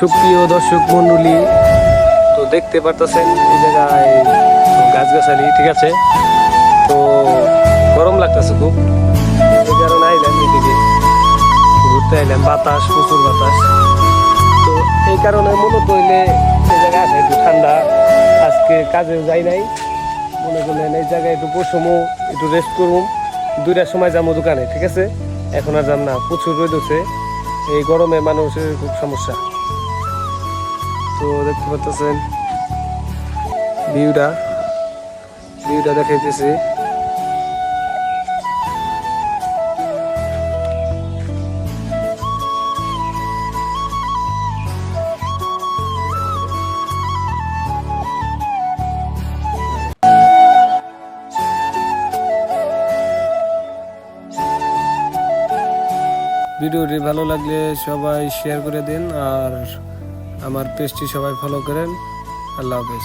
সুপ্রিয় দর্শক মন্ডলী, তো দেখতে পারতেছেন এই জায়গায় গাছগাছালি, ঠিক আছে। তো গরম লাগতেছে খুব, এই কারণে আইলাম এদিকে ঘুরতে, আইলাম বাতাস, প্রচুর বাতাস। তো এই কারণে মূলত হইলে এই জায়গায় আসে একটু ঠান্ডা। আজকে কাজে যাই নাই, মনে করলেন এই জায়গায় একটু বসমো, একটু রেস্ট করুম, 2টার সময় যাবো দোকানে, ঠিক আছে। এখন আর যাম না, প্রচুর রোদ হচ্ছে, এই গরমে মানুষের খুব সমস্যা। তো দেখতে পাচ্ছেন ভিউটা দেখাইতেছি। ভিডিওটি ভালো লাগলে সবাই শেয়ার করে দিন, আর আমার পেজটি সবাই ফলো করেন। আল্লাহ হাফেজ।